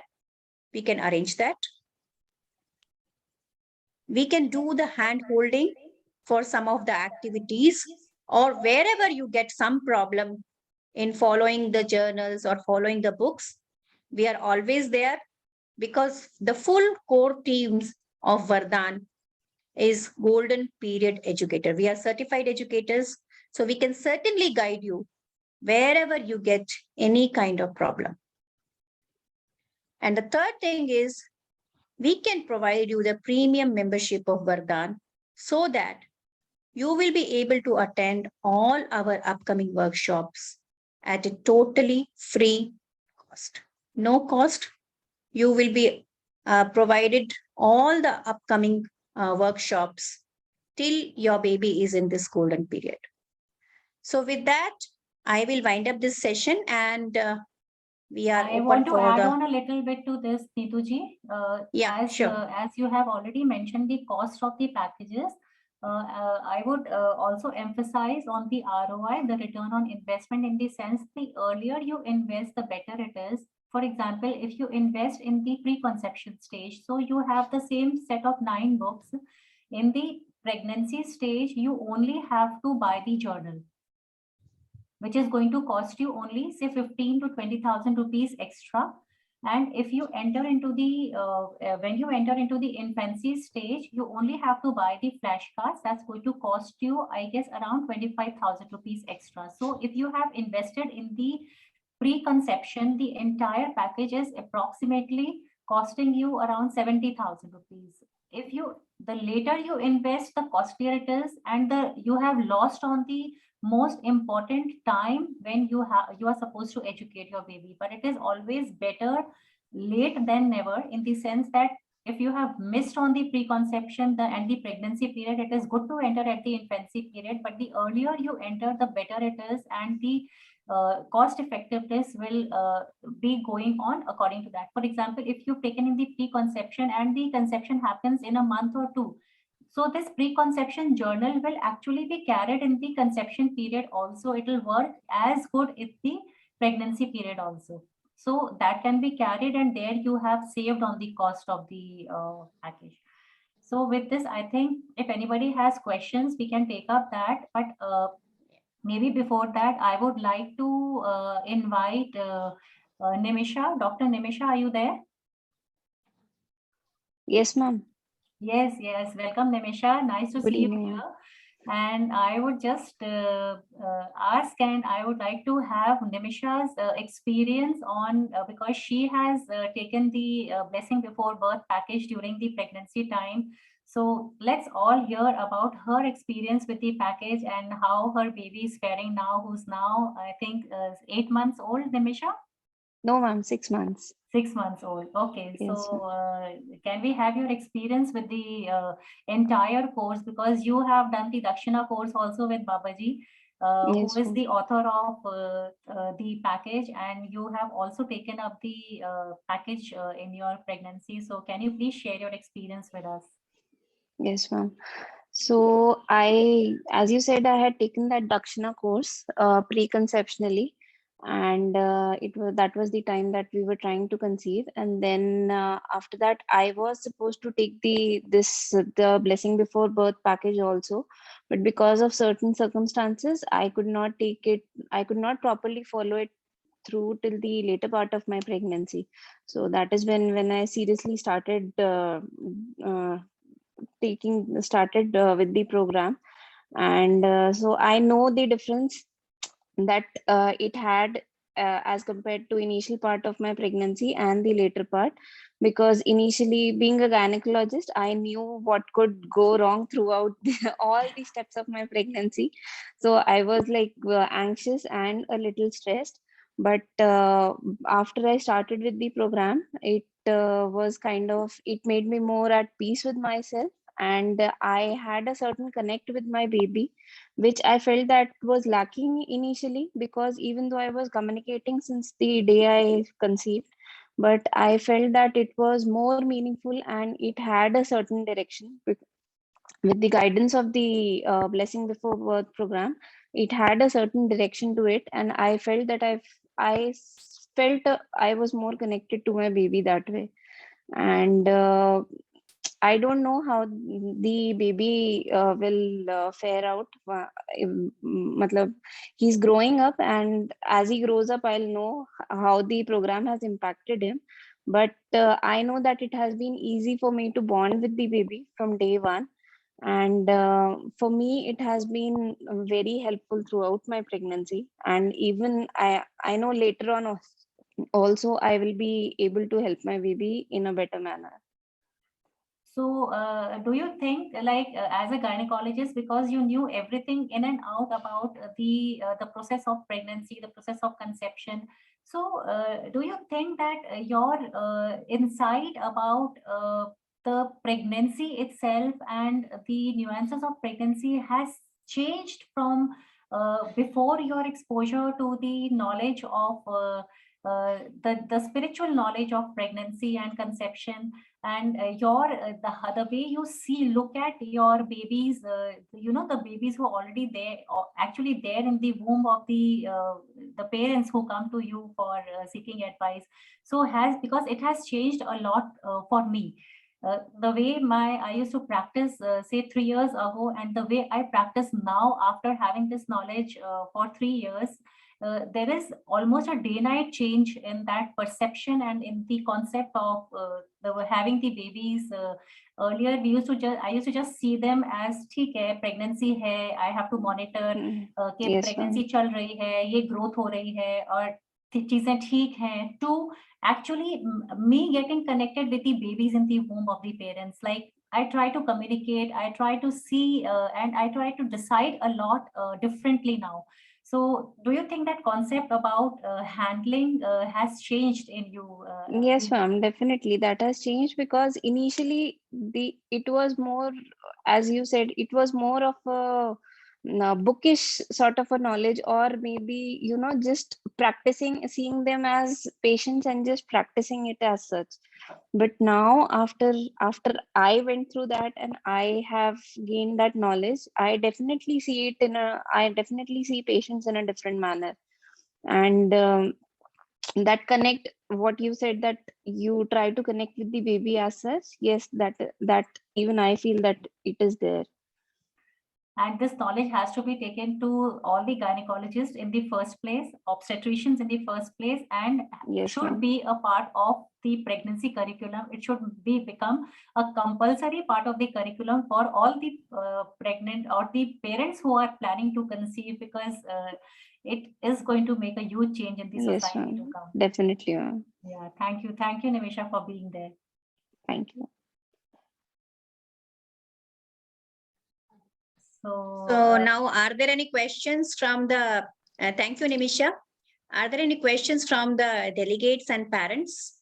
Speaker 1: We can arrange that. We can do the hand holding for some of the activities, or wherever you get some problem in following the journals or following the books. We are always there, because the full core teams of Vardaan is golden period educator. We are certified educators, so we can certainly guide you wherever you get any kind of problem. And the third thing is, we can provide you the premium membership of Vardaan, so that you will be able to attend all our upcoming workshops at a totally free cost. No cost. You will be provided all the upcoming workshops till your baby is in this golden period. So, with that, I will wind up this session, and we are
Speaker 2: I
Speaker 1: open
Speaker 2: want to
Speaker 1: for
Speaker 2: add
Speaker 1: the.
Speaker 2: on a little bit to this, Neetuji.
Speaker 1: Yeah, sure.
Speaker 2: As you have already mentioned the cost of the packages, I would also emphasize on the ROI, the return on investment, in the sense the earlier you invest, the better it is. For example, if you invest in the preconception stage, so you have the same set of 9 books. In the pregnancy stage, you only have to buy the journal, which is going to cost you only say 15 to 20,000 rupees extra. And if you enter into the when you enter into the infancy stage, you only have to buy the flashcards. That's going to cost you, I guess, around 25,000 rupees extra. So if you have invested in the preconception, the entire package is approximately costing you around 70,000 rupees. If you, the later you invest, the costlier it is, and the you have lost on the most important time when you are supposed to educate your baby. But it is always better late than never, in the sense that if you have missed on the preconception and the pregnancy period, it is good to enter at the infancy period, but the earlier you enter, the better it is, and the cost effectiveness will be going on according to that. For example, if you've taken in the preconception and the conception happens in a month or two, so this preconception journal will actually be carried in the conception period also. It will work as good in the pregnancy period also. So that can be carried, and there you have saved on the cost of the package. So with this, I think if anybody has questions, we can take up that. But maybe before that, I would like to invite Nimisha. Dr. Nimisha, are you there?
Speaker 3: Yes, ma'am.
Speaker 2: Yes, yes. Welcome, Nimisha. Nice to
Speaker 3: Good
Speaker 2: see you
Speaker 3: evening, ma'am.
Speaker 2: here. And I would just ask, and I would like to have Nimisha's experience on, because she has taken the Blessing Before Birth package during the pregnancy time. So let's all hear about her experience with the package and how her baby is faring now, who's now, I think, 8 months old, Nimisha?
Speaker 3: No, ma'am, 6 months.
Speaker 2: 6 months old. Okay,
Speaker 3: Yes, ma'am.
Speaker 2: so can we have your experience with the entire course? Because you have done the Dakshina course also with Babaji, who
Speaker 3: Yes,
Speaker 2: is
Speaker 3: ma'am.
Speaker 2: the author of the package, and you have also taken up the package in your pregnancy. So can you please share your experience with us?
Speaker 3: Yes, ma'am. So as you said, I had taken that Dakshina course preconceptionally, and that was the time that we were trying to conceive. And then after that, I was supposed to take the Blessing Before Birth package also, but because of certain circumstances, I could not take it. I could not properly follow it through till the later part of my pregnancy. So that is when I seriously uh, started with the program. And so I know the difference that it had as compared to initial part of my pregnancy and the later part, because initially, being a gynecologist, I knew what could go wrong throughout all the steps of my pregnancy. So I was like anxious and a little stressed. But after I started with the program, it was kind of, it made me more at peace with myself, and I had a certain connect with my baby, which I felt that was lacking initially, because even though I was communicating since the day I conceived, but I felt that it was more meaningful and it had a certain direction. With the guidance of the Blessing Before Birth program, it had a certain direction to it, and I felt that I was more connected to my baby that way. And I don't know how the baby will fare out. Matlab, he's growing up, and as he grows up, I'll know how the program has impacted him. But I know that it has been easy for me to bond with the baby from day one. And for me, it has been very helpful throughout my pregnancy. And even I know later on also I will be able to help my baby in a better manner.
Speaker 2: So, do you think, like, as a gynecologist, because you knew everything in and out about the process of pregnancy, the process of conception, so do you think that your insight about the pregnancy itself and the nuances of pregnancy has changed from before your exposure to the knowledge of the spiritual knowledge of pregnancy and conception, and the way you look at your babies, the babies who are already there, or actually there in the womb of the parents who come to you for seeking advice. So because it has changed a lot for me. The way I used to practice, say 3 years ago, and the way I practice now after having this knowledge for 3 years, there is almost a day-night change in that perception and in the concept of having the babies. Earlier, I used to just see them as ठीक है, pregnancy है, I have to monitor कि
Speaker 3: Yes,
Speaker 2: pregnancy चल रही है, ये growth हो रही है, और चीजें ठीक हैं. To actually me getting connected with the babies in the womb of the parents, like I try to communicate, I try to see, and I try to decide a lot differently now. So, do you think that concept about handling has changed in you?
Speaker 3: yes, ma'am, definitely that has changed, because initially it was more, as you said, it was more of a bookish sort of a knowledge, or maybe just practicing, seeing them as patients and just practicing it as such. But now, after I went through that and I have gained that knowledge, I definitely see patients in a different manner. And that connect, what you said, that you try to connect with the baby as such, yes, that even I feel that it is there.
Speaker 2: And this knowledge has to be taken to all the gynecologists in the first place, obstetricians in the first place, and
Speaker 3: Yes,
Speaker 2: should
Speaker 3: ma'am.
Speaker 2: be a part of the pregnancy curriculum. It should become a compulsory part of the curriculum for all the pregnant or the parents who are planning to conceive, because it is going to make a huge change in the
Speaker 3: Yes,
Speaker 2: society to
Speaker 3: ma'am,
Speaker 2: come.
Speaker 3: definitely, ma'am.
Speaker 2: Yeah, thank you, Nimisha, for being there.
Speaker 3: Thank you.
Speaker 1: So now, are there any questions from the, thank you, Nimisha. Are there any questions from the delegates and parents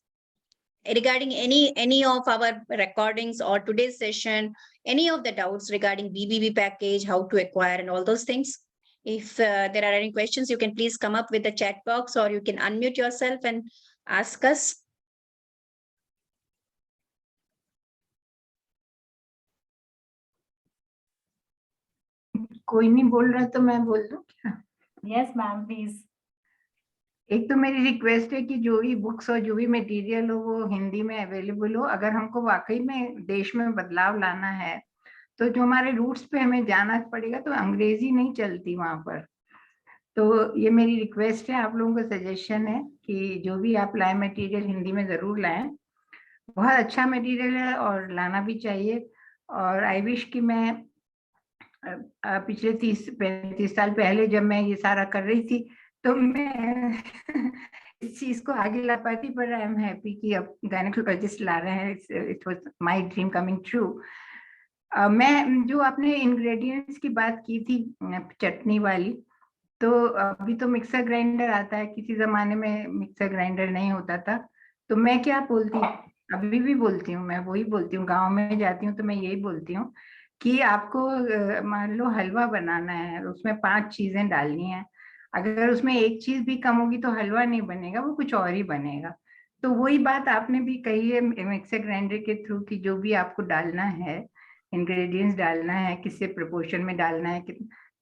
Speaker 1: regarding any of our recordings or today's session, any of the doubts regarding BBB package, how to acquire and all those things? If there are any questions, you can please come up with the chat box, or you can unmute yourself and ask us.
Speaker 4: कोई नहीं बोल रहा तो मैं बोल दूं क्या?
Speaker 2: Yes, ma'am, please.
Speaker 4: एक तो मेरी रिक्वेस्ट है कि जो भी बुक्स और जो भी मटेरियल हो वो हिंदी में अवेलेबल हो. अगर हमको वाकई में देश में बदलाव लाना है तो जो हमारे रूट्स पे हमें जाना पड़ेगा, तो अंग्रेजी नहीं चलती वहां पर. तो ये मेरी रिक्वेस्ट है, आप लोगों का सजेशन है कि जो भी आप लाएं मटेरियल हिंदी में जरूर लाएं. बहुत अच्छा मटेरियल है और लाना भी चाहिए. और आई विश कि मैं पिछले 30-35 साल पहले जब मैं ये सारा कर रही थी तो मैं इस चीज को आगे ला पाती, पर आई एम हैप्पी कि अब गायनेकोलॉजिस्ट ला रहे हैं. It was my dream coming true. मैं जो आपने इंग्रेडिएंट्स की बात की थी चटनी वाली, तो अभी तो मिक्सर ग्राइंडर आता है. किसी जमाने में मिक्सर ग्राइंडर नहीं होता था. तो मैं क्या बोलती, अभी भी बोलती हूँ, मैं वही बोलती हूँ. गाँव में जाती हूँ तो मैं यही बोलती हूँ कि आपको मान लो हलवा बनाना है, उसमें 5 चीजें डालनी है. अगर उसमें एक चीज भी कम होगी तो हलवा नहीं बनेगा, वो कुछ और ही बनेगा. तो वही बात आपने भी कही है मिक्सर ग्राइंडर के थ्रू कि जो भी आपको डालना है, इंग्रेडिएंट्स डालना है, किससे प्रोपोर्शन में डालना है,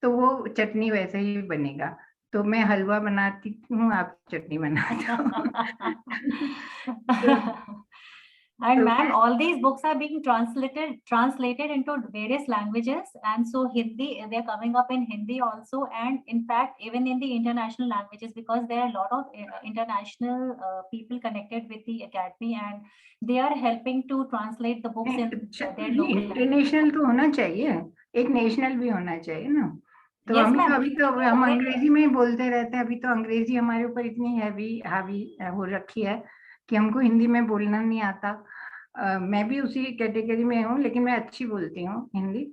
Speaker 4: तो वो चटनी वैसे ही बनेगा। तो मैं हलवा बनाती हूँ, आप चटनी बनाते हो।
Speaker 2: And
Speaker 4: तो
Speaker 2: ma'am, all these books are being translated into various languages, and so Hindi, they are coming up in Hindi also, and in fact even in the international languages, because there are a lot of international people connected with the academy, and they are helping to translate the books in their local language.
Speaker 4: International तो होना चाहिए, एक national भी होना चाहिए ना। तो
Speaker 2: Yes,
Speaker 4: हम
Speaker 2: ma'am.
Speaker 4: अभी तो हम अंग्रेजी में ही बोलते रहते हैं। अभी तो अंग्रेजी हमारे ऊपर इतनी हावी हो रखी है कि हमको हिंदी में बोलना नहीं आता। मैं भी उसी कैटेगरी में हूँ, लेकिन मैं अच्छी बोलती हूँ हिंदी,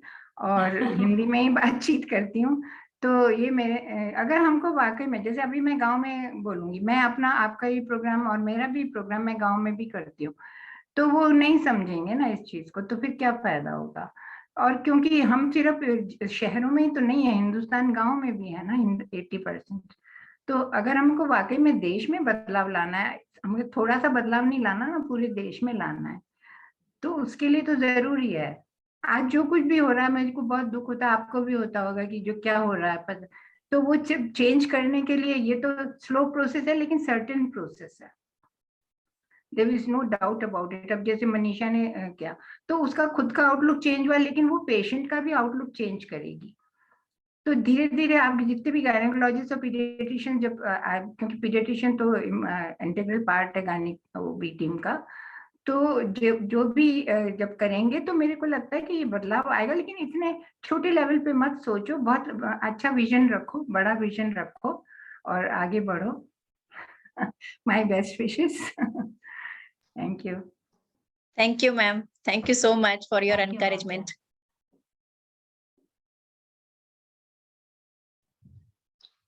Speaker 4: और हिंदी में ही बातचीत करती हूँ। तो ये मेरे अगर हमको वाकई में, जैसे अभी मैं गांव में बोलूंगी, मैं अपना आपका ही प्रोग्राम और मेरा भी प्रोग्राम मैं गांव में भी करती हूँ, तो वो नहीं समझेंगे ना इस चीज को, तो फिर क्या फायदा होगा। और क्योंकि हम सिर्फ शहरों में ही तो नहीं है, हिंदुस्तान गांव में भी है ना 80%। तो अगर हमको वाकई में देश में बदलाव लाना है, हमें थोड़ा सा बदलाव नहीं लाना ना, पूरे देश में लाना है, तो उसके लिए तो जरूरी है। आज जो कुछ भी हो रहा है, मेरे को बहुत दुख होता है, आपको भी होता होगा कि जो क्या हो रहा है, तो वो चेंज करने के लिए ये तो स्लो प्रोसेस है, लेकिन सर्टेन प्रोसेस है। There is no doubt about it. अब जैसे मनीषा ने क्या, तो उसका खुद का आउटलुक चेंज हुआ, लेकिन वो पेशेंट का भी आउटलुक चेंज करेगी। तो धीरे धीरे आप जितने भी गायनेकोलॉजिस्ट और पीडियाट्रिशियन, जब क्योंकि पीडियाट्रिशियन तो इंटीग्रल पार्ट है गायनिक वो भी टीम का, तो जो भी जब करेंगे, तो मेरे को लगता है कि ये बदलाव आएगा। लेकिन इतने छोटे लेवल पे मत सोचो, बहुत अच्छा विजन रखो, बड़ा विजन रखो और आगे बढ़ो। My best wishes. Thank you.
Speaker 1: Thank you, ma'am. Thank you so much for your
Speaker 2: Thank you, ma'am.
Speaker 1: encouragement.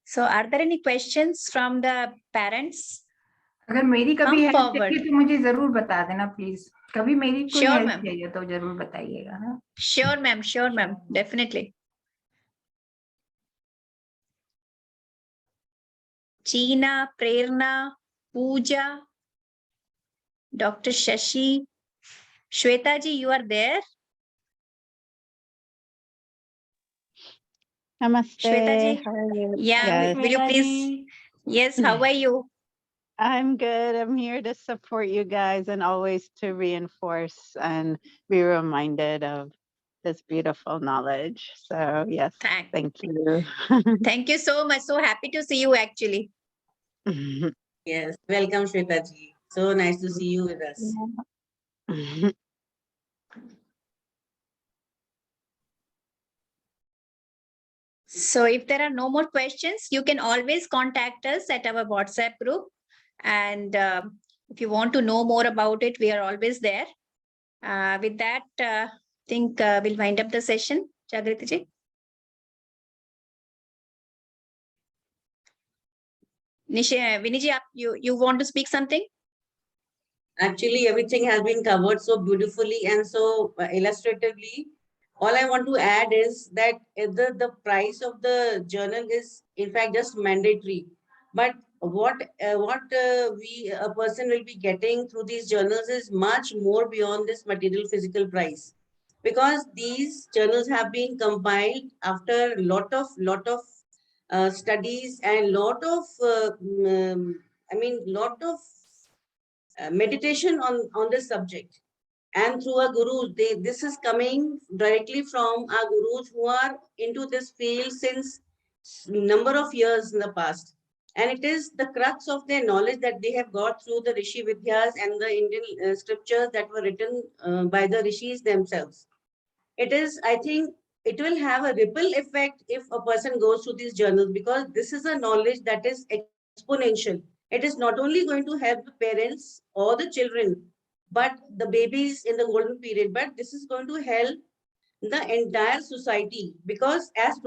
Speaker 1: So are there any questions from the parents?
Speaker 4: अगर मेरी कभी
Speaker 1: Come
Speaker 4: हेल्प
Speaker 1: forward.
Speaker 4: चाहिए तो मुझे जरूर बता देना प्लीज। कभी मेरी कोई
Speaker 1: Sure,
Speaker 4: हेल्प
Speaker 1: ma'am.
Speaker 4: चाहिए तो जरूर बताइएगा। हाँ,
Speaker 1: Sure, ma'am. Sure, ma'am. Definitely. Cheena, Prerna, Pooja, Dr. Shashi, Shweta ji, you are there?
Speaker 5: Namaste.
Speaker 1: Shweta ji?
Speaker 5: How are you?
Speaker 1: Yeah,
Speaker 5: Yes.
Speaker 1: will you
Speaker 2: Shweta
Speaker 1: please?
Speaker 2: ji.
Speaker 1: Yes, how are you?
Speaker 5: I'm good. I'm here to support you guys and always to reinforce and be reminded of this beautiful knowledge. So yes, thank you.
Speaker 1: Thank you so much. So happy to see you actually.
Speaker 6: Yes, welcome Shweta ji. So nice to see you with us.
Speaker 1: So if there are no more questions, you can always contact us at our WhatsApp group. And if you want to know more about it, we are always there. With that, I think we'll wind up the session. Jagriti ji. Vinny ji, you want to speak something?
Speaker 6: Actually, everything has been covered so beautifully and so illustratively. All I want to add is that the price of the journal is in fact just mandatory. But what a person will be getting through these journals is much more beyond this material physical price, because these journals have been compiled after lot of studies and lot of lot of meditation on this subject. And through our gurus, this is coming directly from our gurus who are into this field since number of years in the past. And it is the crux of their knowledge that they have got through the Rishi Vidyas and the Indian scriptures that were written by the Rishis themselves. It is, I think, it will have a ripple effect if a person goes through these journals, because this is a knowledge that is exponential. It is not only going to help the parents or the children, but the babies in the golden period, but this is going to help the entire society, because as